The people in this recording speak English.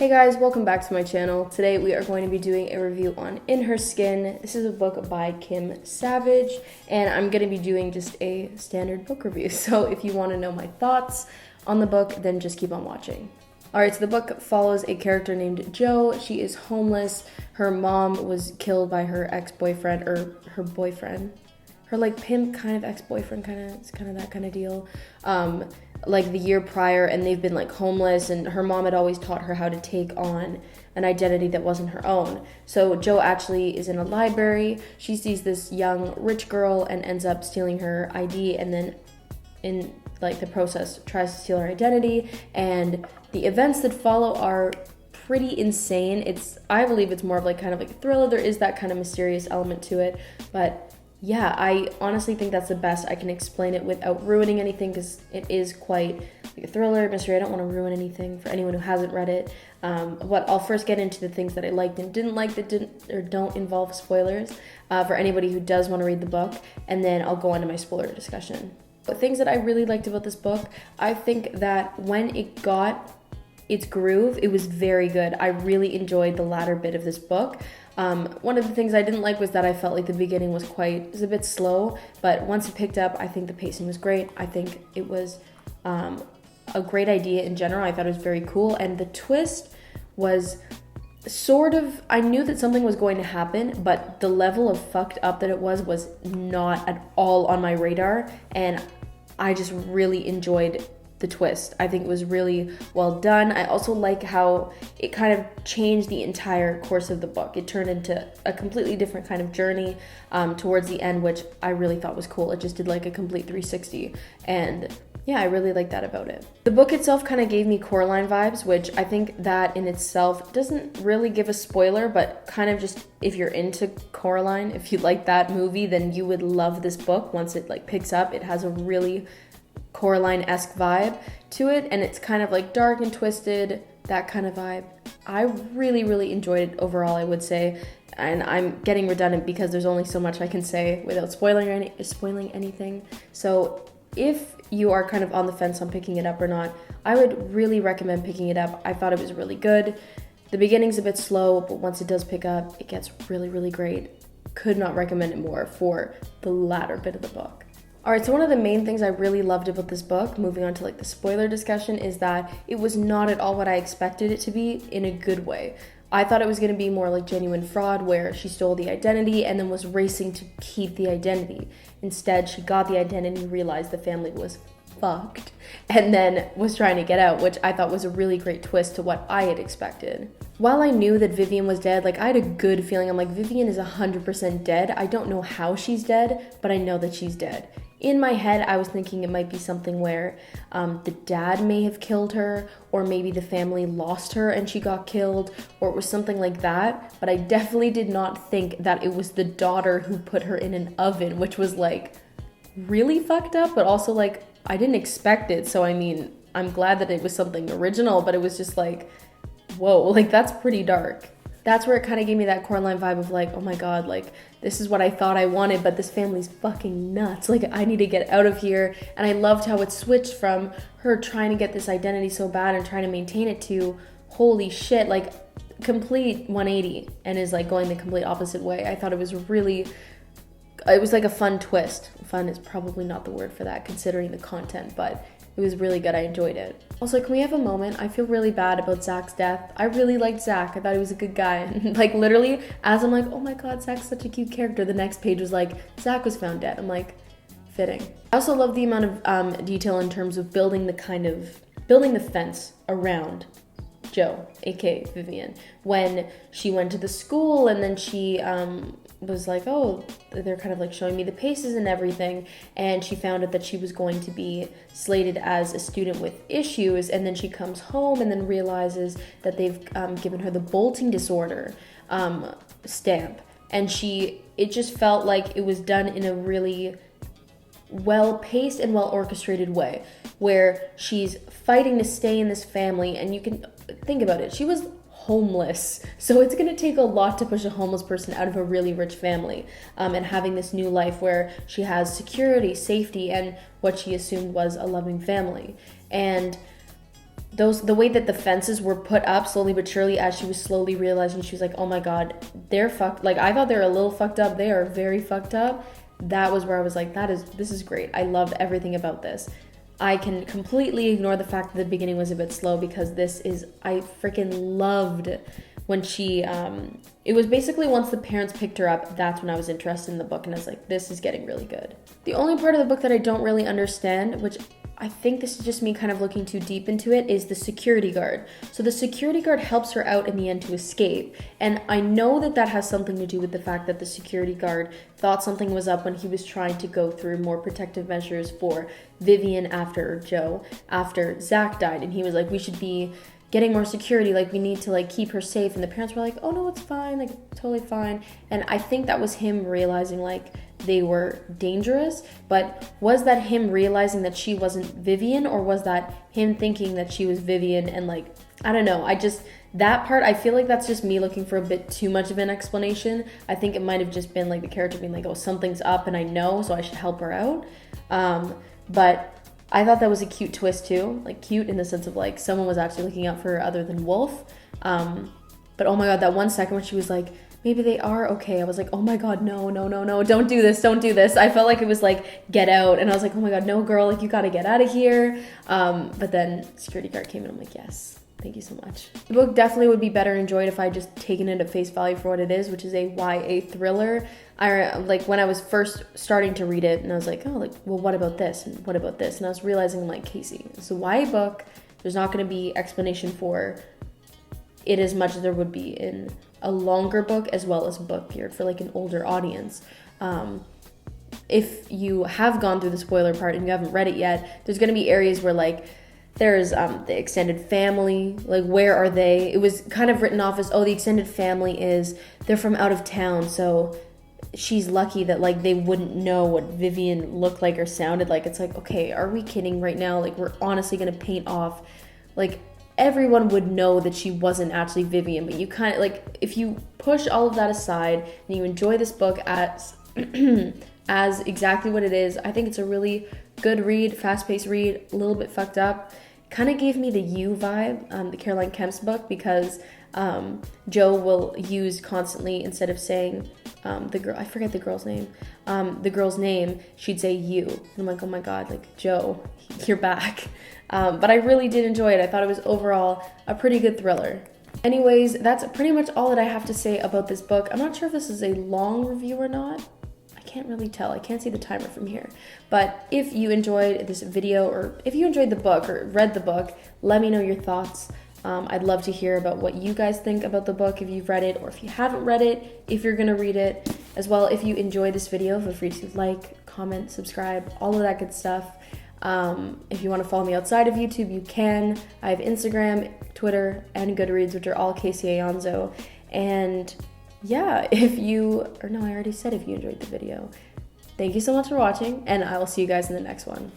Hey guys, welcome back to my channel. Today we are going to be doing a review on In Her Skin. This is a book by Kim Savage, and I'm going to be doing just a standard book review. So if you want to know my thoughts on the book, then just keep on watching. Alright, so the book follows a character named Jo. She is homeless. Her mom was killed by her ex-boyfriend, or her boyfriend. Her like pimp kind of ex-boyfriend, it's kind of that kind of deal. Like the year prior, and they've been like homeless, and her mom had always taught her how to take on an identity that wasn't her own. So Jo actually is in a library. She sees this young rich girl and ends up stealing her ID, and then in like the process tries to steal her identity, and the events that follow are pretty insane. I believe it's more of like kind of like a thriller. There is that kind of mysterious element to it, but yeah, I honestly think that's the best I can explain it without ruining anything, because it is quite like a thriller, mystery. I don't want to ruin anything for anyone who hasn't read it. But I'll first get into the things that I liked and didn't like that didn't or don't involve spoilers for anybody who does want to read the book, and then I'll go on to my spoiler discussion. But things that I really liked about this book, I think that when it got its groove, it was very good. I really enjoyed the latter bit of this book. One of the things I didn't like was that I felt like the beginning was a bit slow, but once it picked up, I think the pacing was great. I think it was a great idea in general. I thought it was very cool, and the twist was sort of, I knew that something was going to happen, but the level of fucked up that it was not at all on my radar, and I just really enjoyed the twist. I think it was really well done. I also like how it kind of changed the entire course of the book. It turned into a completely different kind of journey towards the end, which I really thought was cool. It just did like a complete 360, and yeah, I really like that about it. The book itself kind of gave me Coraline vibes, which I think that in itself doesn't really give a spoiler, but kind of just, if you're into Coraline, if you like that movie, then you would love this book. Once it like picks up, it has a really Coraline-esque vibe to it, and it's kind of like dark and twisted, that kind of vibe. I really enjoyed it overall, I would say, and I'm getting redundant because there's only so much I can say without spoiling anything. So if you are kind of on the fence on picking it up or not, I would really recommend picking it up. I thought it was really good. The beginning's a bit slow, but once it does pick up, it gets really great. Could not recommend it more for the latter bit of the book. Alright, so one of the main things I really loved about this book, moving on to like the spoiler discussion, is that it was not at all what I expected it to be in a good way. I thought it was going to be more like genuine fraud, where she stole the identity and then was racing to keep the identity. Instead, she got the identity, realized the family was fucked, and then was trying to get out, which I thought was a really great twist to what I had expected. While I knew that Vivian was dead, like I had a good feeling. I'm like, Vivian is 100% dead. I don't know how she's dead, but I know that she's dead. In my head, I was thinking it might be something where the dad may have killed her, or maybe the family lost her and she got killed, or it was something like that. But I definitely did not think that it was the daughter who put her in an oven, which was like really fucked up, but also like I didn't expect it. So I mean, I'm glad that it was something original, but it was just like, whoa, like that's pretty dark. That's where it kind of gave me that Coraline vibe of like, oh my god, like this is what I thought I wanted, but this family's fucking nuts. Like I need to get out of here. And I loved how it switched from her trying to get this identity so bad and trying to maintain it to, holy shit, like complete 180, and is like going the complete opposite way. I thought it was like a fun twist. Fun is probably not the word for that considering the content, but it was really good. I enjoyed it. Also, can we have a moment? I feel really bad about Zach's death. I really liked Zach. I thought he was a good guy. Like literally, as I'm like, oh my god, Zach's such a cute character, the next page was like, Zach was found dead. I'm like, fitting. I also love the amount of detail in terms of building the fence around Jo, aka Vivian, when she went to the school, and then she was like, oh, they're kind of like showing me the paces and everything, and she found out that she was going to be slated as a student with issues, and then she comes home and then realizes that they've given her the bolting disorder stamp, and it just felt like it was done in a really well-paced and well-orchestrated way, where she's fighting to stay in this family, and you can think about it, she was homeless, so it's going to take a lot to push a homeless person out of a really rich family, and having this new life where she has security, safety, and what she assumed was a loving family. And the way that the fences were put up slowly but surely as she was slowly realizing, she was like, oh my God, they're fucked. Like, I thought they were a little fucked up. They are very fucked up. That was where I was like, this is great. I loved everything about this. I can completely ignore the fact that the beginning was a bit slow, because I freaking loved when she, it was basically once the parents picked her up, that's when I was interested in the book, and I was like, this is getting really good. The only part of the book that I don't really understand, which I think this is just me kind of looking too deep into it, is the security guard. So the security guard helps her out in the end to escape. And I know that that has something to do with the fact that the security guard thought something was up when he was trying to go through more protective measures for Vivian after Zach died. And he was like, we should be getting more security, like we need to like keep her safe. And the parents were like, oh no, it's fine, like totally fine. And I think that was him realizing like they were dangerous. But was that him realizing that she wasn't Vivian, or was that him thinking that she was Vivian? And like, I don't know, that part, I feel like that's just me looking for a bit too much of an explanation. I think it might have just been like the character being like, oh, something's up and I know, so I should help her out. But I thought that was a cute twist too, like cute in the sense of like someone was actually looking out for her other than Wolf. But oh my God, that 1 second when she was like, maybe they are okay, I was like, oh my God, no, don't do this. I felt like it was like, get out. And I was like, oh my God, no girl, like you gotta get out of here. But then security guard came in, I'm like, yes, thank you so much. The book definitely would be better enjoyed if I just taken it at face value for what it is, which is a YA thriller. Like when I was first starting to read it, and I was like, oh, like, well, what about this? And what about this? And I was realizing, like, Casey, it's a YA book. There's not going to be explanation for it as much as there would be in a longer book, as well as a book geared for like an older audience. If you have gone through the spoiler part and you haven't read it yet, there's going to be areas where like there's the extended family, like where are they? It was kind of written off as, oh, the extended family they're from out of town, so she's lucky that like they wouldn't know what Vivian looked like or sounded like. It's like, okay, are we kidding right now? Like, we're honestly going to paint off, like, everyone would know that she wasn't actually Vivian, but you kind of like, if you push all of that aside and you enjoy this book as as exactly what it is, I think it's a really good read, fast-paced read, a little bit fucked up. Kind of gave me the You vibe, the Caroline Kemp's book, because Jo will use constantly, instead of saying the girl, I forget the girl's name, she'd say you. And I'm like, oh my God, like, Jo, you're back. But I really did enjoy it. I thought it was overall a pretty good thriller. Anyways, that's pretty much all that I have to say about this book. I'm not sure if this is a long review or not. I can't really tell. I can't see the timer from here. But if you enjoyed this video, or if you enjoyed the book or read the book, let me know your thoughts. I'd love to hear about what you guys think about the book, if you've read it, or if you haven't read it, if you're going to read it. As well, if you enjoyed this video, feel free to like, comment, subscribe, all of that good stuff. If you want to follow me outside of YouTube, you can. I have Instagram, Twitter, and Goodreads, which are all Casey Aonso. And yeah, I already said if you enjoyed the video. Thank you so much for watching, and I will see you guys in the next one.